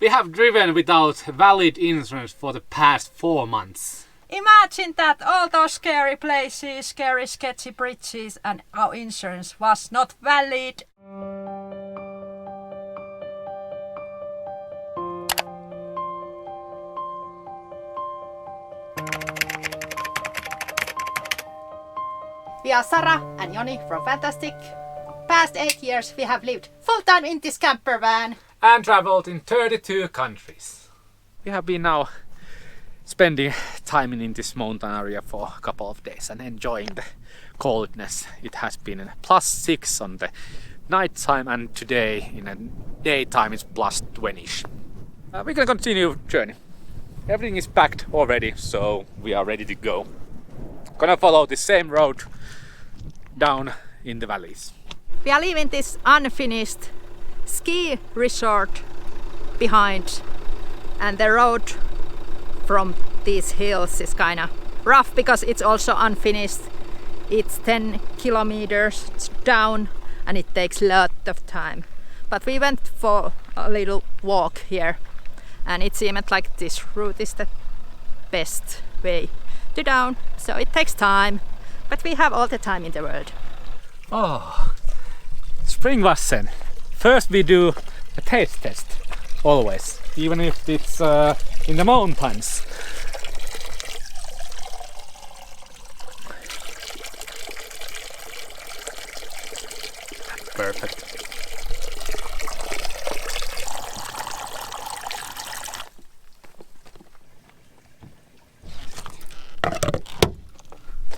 We have driven without valid insurance for the past 4 months. Imagine that, all those scary places, scary sketchy bridges, and our insurance was not valid. We are Sara and Joni from Fantastic. Past 8 years we have lived full-time in this camper van. And traveled in 32 countries. We have been now spending time in this mountain area for a couple of days and enjoying the coldness. It has been +6 on the night time, and today in the daytime it's +20. We're gonna continue journey. Everything is packed already, so we are ready to go. Gonna follow the same road down in the valleys. We are leaving this unfinished ski resort behind, and the road from these hills is kind of rough because it's also unfinished. It's 10 kilometers down and it takes a lot of time. But we went for a little walk here and it seemed like this route is the best way to down. So it takes time, but we have all the time in the world. Oh, Springvassen. First we do a taste test, always, even if it's in the mountains. Perfect.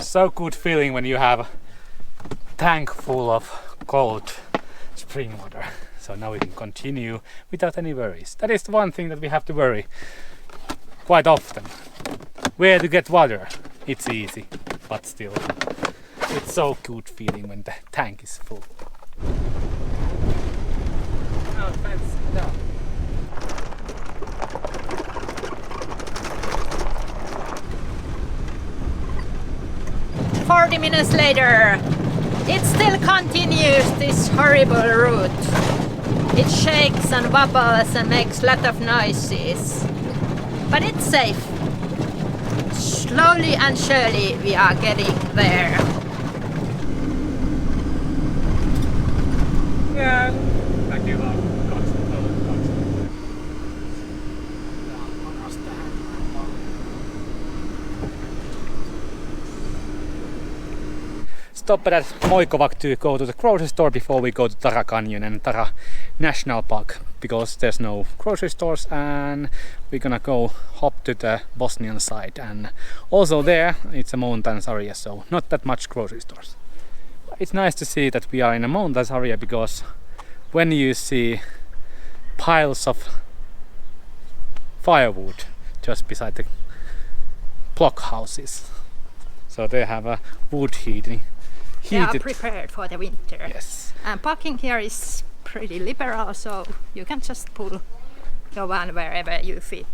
So good feeling when you have a tank full of cold spring water. So now we can continue without any worries. That is the one thing that we have to worry quite often. Where to get water? It's easy, but still, it's so good feeling when the tank is full. No, fence, no. 40 minutes later, it still continues this horrible route. It shakes and wobbles and makes a lot of noises. But it's safe. Slowly and surely we are getting there. Yeah. Stop at Moikovak to go to the grocery store before we go to Tara Canyon and Tara National Park, because there's no grocery stores, and we're gonna go hop to the Bosnian side, and also there it's a mountains area, so not that much grocery stores. It's nice to see that we are in a mountains area, because when you see piles of firewood just beside the block houses, so they have a wood heating. They are prepared for the winter. Yes. And parking here is pretty liberal, so you can just pull your van wherever you fit.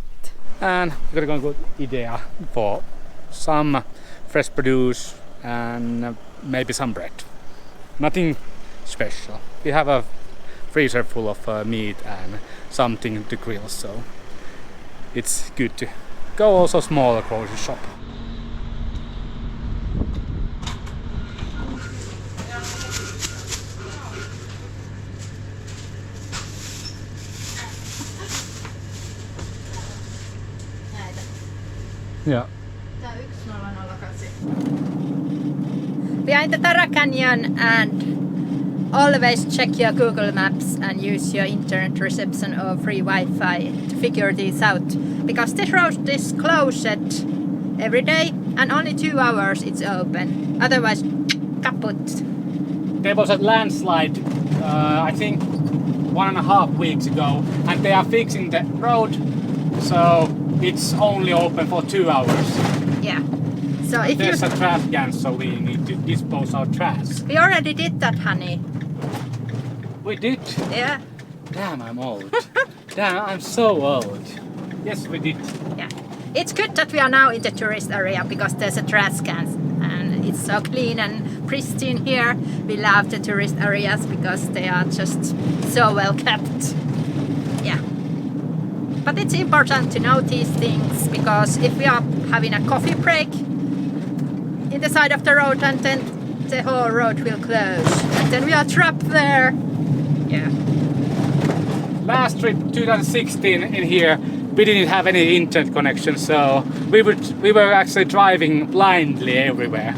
And we're gonna go to IDEA for some fresh produce and maybe some bread. Nothing special. We have a freezer full of meat and something to grill, so it's good to go also smaller grocery shop. Yeah. We are in the Tara Canyon, and always check your Google Maps and use your internet reception or free Wi-Fi to figure this out, because this road is closed every day and only 2 hours it's open, otherwise kaput. There was a landslide I think 1.5 weeks ago, and they are fixing the road, so it's only open for 2 hours. Yeah. So if there's a trash can, so we need to dispose our trash. We already did that, honey. We did? Yeah. Damn, I'm old. Damn, I'm so old. Yes, we did. Yeah. It's good that we are now in the tourist area, because there's a trash can and it's so clean and pristine here. We love the tourist areas because they are just so well kept. Yeah. But it's important to know these things, because if we are having a coffee break in the side of the road, and then the whole road will close, and then we are trapped there. Yeah. Last trip 2016 in here, we didn't have any internet connection, so we were actually driving blindly everywhere.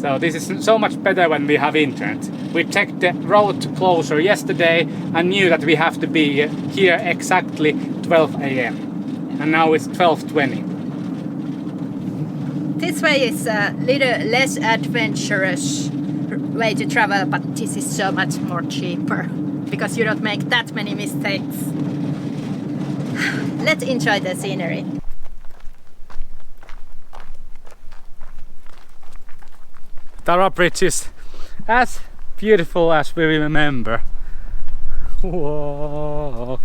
So this is so much better when we have internet. We checked the road closer yesterday and knew that we have to be here exactly 12 a.m. and now it's 12:20. This way is a little less adventurous way to travel, but this is so much more cheaper, because you don't make that many mistakes. Let's enjoy the scenery. Tara Bridge is as beautiful as we remember. Whoa!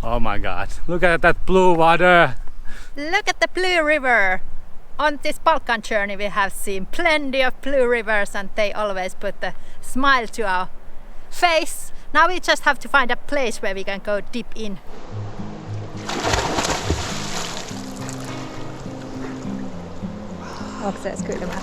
Oh my God! Look at that blue water. Look at the blue river. On this Balkan journey we have seen plenty of blue rivers, and they always put a smile to our face. Now we just have to find a place where we can go deep in. Onko se edes kylmää?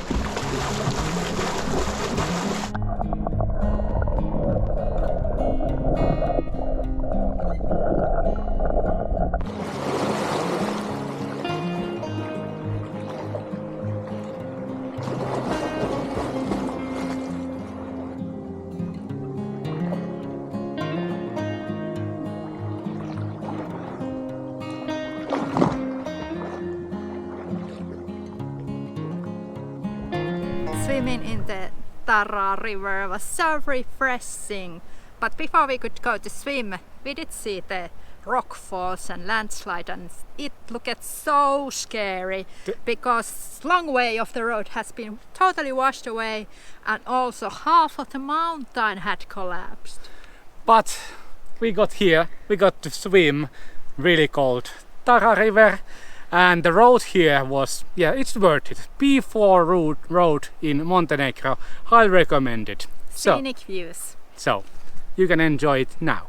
Swimming in the Tara river was so refreshing, but before we could go to swim, we did see the rock falls and landslide, and it looked so scary because long way of the road has been totally washed away, and also half of the mountain had collapsed. But we got here, we got to swim really cold Tara river. And the road here was, yeah, it's worth it. P4 road in Montenegro, highly recommended. Scenic views. So, you can enjoy it now.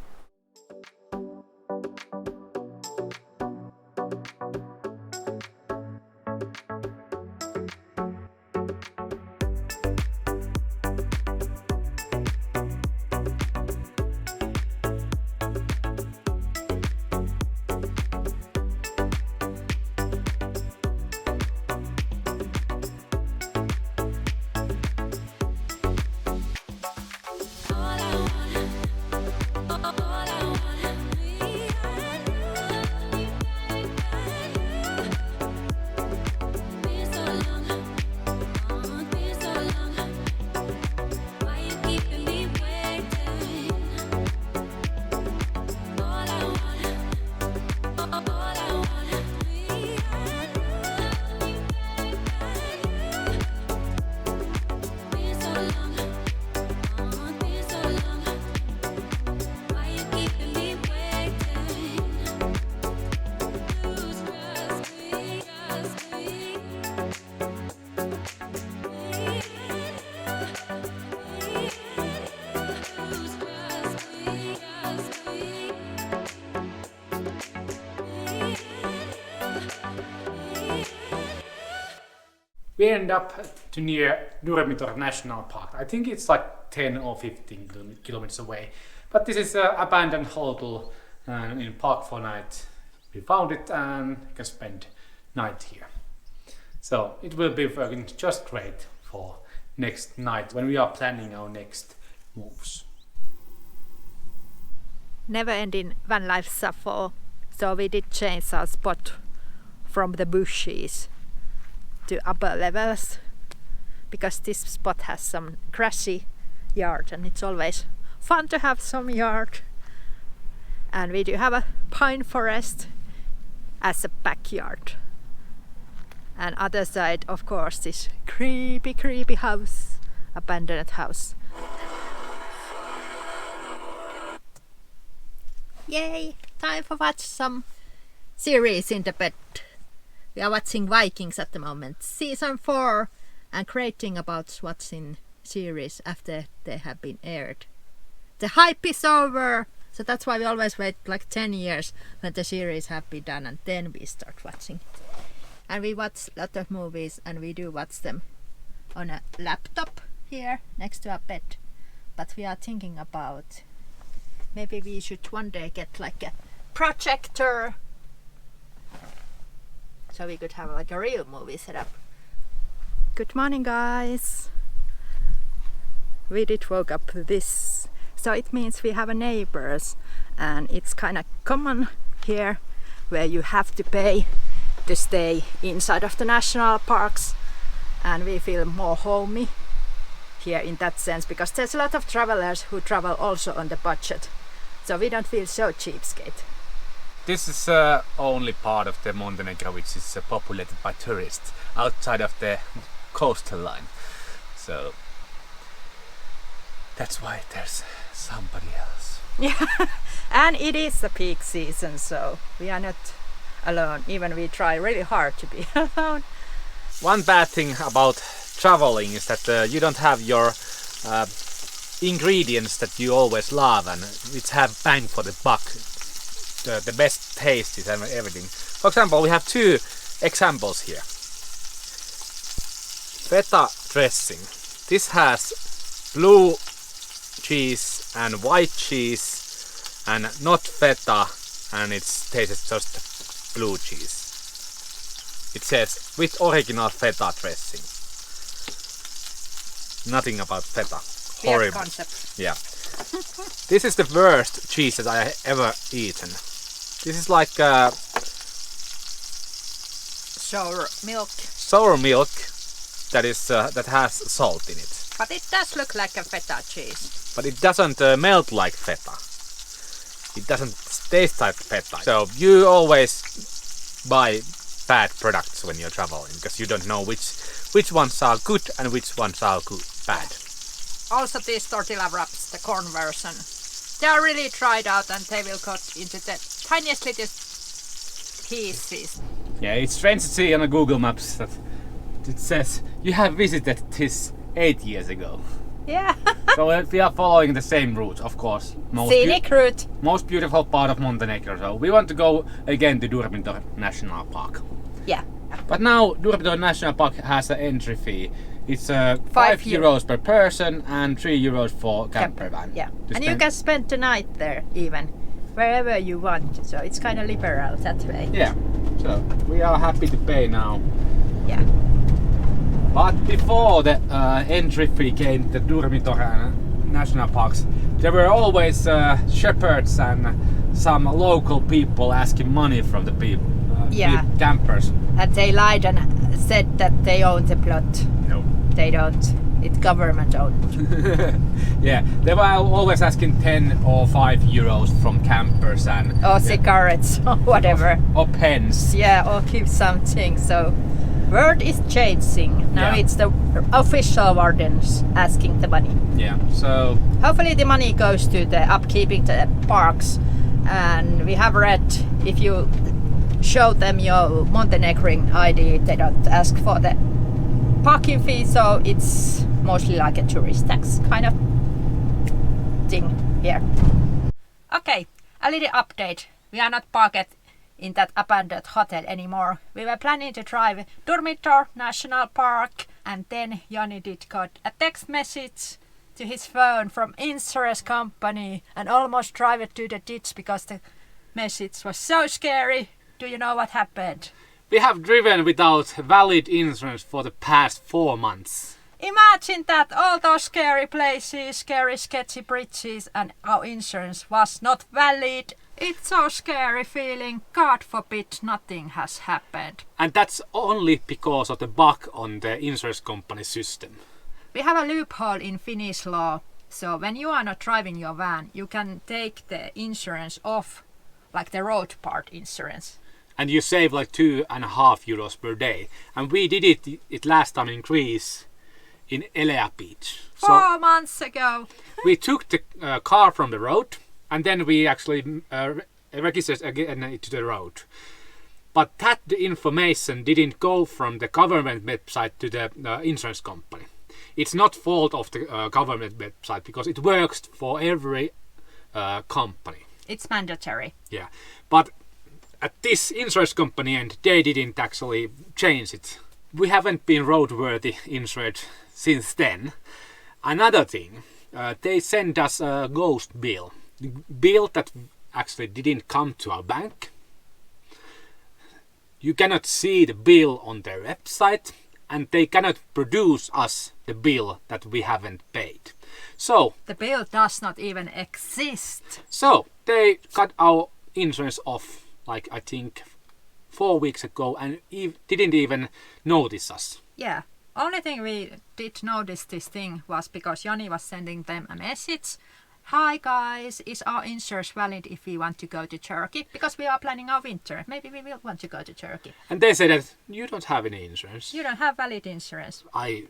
We end up to near Durmitor National Park. I think it's like 10 or 15 kilometers away. But this is an abandoned hotel in Park for Night. We found it and can spend night here. So it will be working just great for next night when we are planning our next moves. Never-ending van life shuffle. So we did change our spot from the bushes to upper levels, because this spot has some grassy yard, and it's always fun to have some yard. And we do have a pine forest as a backyard. And other side, of course, this creepy house, abandoned house. Yay! Time for watch some series in the bed. We are watching Vikings at the moment, season 4, and creating about what's in series after they have been aired. The hype is over, So that's why we always wait like 10 years when the series have been done and then we start watching it. And we watch a lot of movies and we do watch them on a laptop here next to our bed. But we are thinking about maybe we should one day get like a projector so we could have like a real movie setup. Good morning, guys. We did woke up this, so it means we have a neighbors, and it's kind of common here where you have to pay to stay inside of the national parks, and we feel more homey here in that sense because there's a lot of travelers who travel also on the budget, so we don't feel so cheapskate. This is only part of the Montenegro which is populated by tourists outside of the coastal line. So that's why there's somebody else. Yeah, and it is the peak season, so we are not alone, even we try really hard to be alone. One bad thing about traveling is that you don't have your ingredients that you always love and which have bang for the buck. The best taste and everything. For example, we have two examples here. Feta dressing. This has blue cheese and white cheese and not feta, and it tastes just blue cheese. It says with original feta dressing. Nothing about feta. Horrible concept. Yeah. This is the worst cheese that I have ever eaten. This is like sour milk that is that has salt in it. But it does look like a feta cheese. But it doesn't melt like feta. It doesn't taste like feta. So you always buy bad products when you're traveling because you don't know which ones are good and which ones are bad. Also these tortilla wraps, the corn version, they are really dried out and they will cut into the tiniest little pieces. Yeah, it's strange to see on the Google Maps that it says you have visited this 8 years ago. Yeah. So we are following the same route, of course. Scenic route. Most beautiful part of Montenegro. So we want to go again to Durmitor National Park. Yeah. But now Durmitor National Park has an entry fee. It's 5 euros per person and 3 euros for camper van. Yeah. And you can spend the night there even, wherever you want. So it's kind of liberal that way. Yeah. So we are happy to pay now. Yeah. But before the entry fee came to Durmitor National Parks, there were always shepherds and some local people asking money from the people, campers. And they lied and said that they own the plot. No. They don't. It's government owned. Yeah, they were always asking 10 or 5 euros from campers and... Or cigarettes or whatever. Or pens. Yeah, or give something. So world is changing. Now it's the official wardens asking the money. Yeah, so... Hopefully the money goes to the upkeeping the parks. And we have read if you show them your Montenegrin ID, they don't ask for the parking fee, so it's mostly like a tourist tax kind of thing here. Okay, a little update. We are not parked in that abandoned hotel anymore. We were planning to drive Durmitor National Park, and then Joni did got a text message to his phone from insurance company and almost drive it to the ditch because the message was so scary. Do you know what happened? We have driven without valid insurance for the past 4 months. Imagine that, all those scary places, scary sketchy bridges, and our insurance was not valid. It's so scary feeling. God forbid nothing has happened. And that's only because of the bug on the insurance company system. We have a loophole in Finnish law. So when you are not driving your van, you can take the insurance off, like the road part insurance. And you save like 2.5 euros per day. And we did it last time in Greece, in Elea Beach. 4 months ago. We took the car from the road, and then we actually registered again to the road. But that the information didn't go from the government website to the insurance company. It's not fault of the government website because it works for every company. It's mandatory. Yeah, but at this insurance company and they didn't actually change it. We haven't been roadworthy insured since then. Another thing, they sent us a ghost bill. Bill that actually didn't come to our bank. You cannot see the bill on their website and they cannot produce us the bill that we haven't paid. So The bill does not even exist. So they cut our insurance off, like I think 4 weeks ago, and didn't even notice us. Yeah. Only thing we did notice this thing was because Joni was sending them a message. Hi guys, is our insurance valid if we want to go to Turkey? Because we are planning our winter. Maybe we will want to go to Turkey. And they said that you don't have any insurance. You don't have valid insurance. I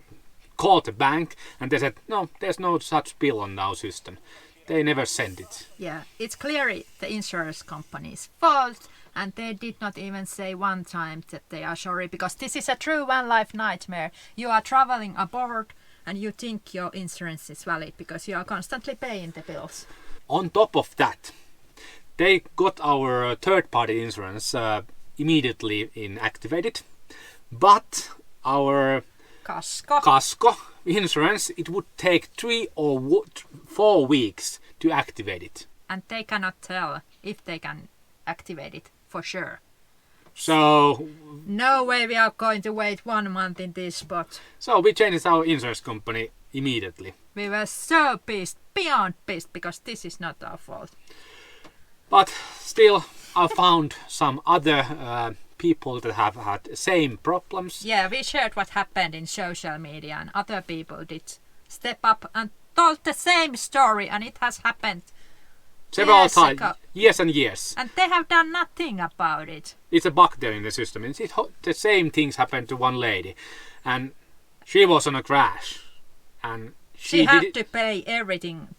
called the bank and they said, no, there's no such bill on our system. They never sent it. Yeah, it's clearly the insurance company's fault, and they did not even say one time that they are sorry, because this is a true one-life nightmare. You are traveling aboard and you think your insurance is valid because you are constantly paying the bills. On top of that, they got our third-party insurance immediately inactivated, but our Casco insurance, it would take 3 or 4 weeks to activate it. And they cannot tell if they can activate it for sure. So No way we are going to wait 1 month in this spot. So we changed our insurance company immediately. We were so pissed, beyond pissed, because this is not our fault. But still, I found some other people that have had same problems. Yeah, we shared what happened in social media, and other people did step up and told the same story, and it has happened Several years times, ago. years and years. And they have done nothing about it. It's a bug there in the system. The same things happened to one lady, and she was on a crash, and She had to pay everything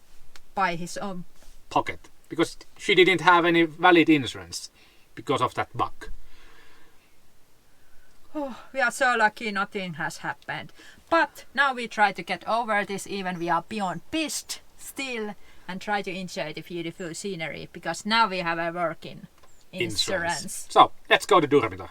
by his own pocket because she didn't have any valid insurance because of that bug. Oh, we are so lucky nothing has happened. But now we try to get over this, even we are beyond pissed still, and try to enjoy the beautiful scenery, because now we have a working insurance. So, let's go to Durmitor.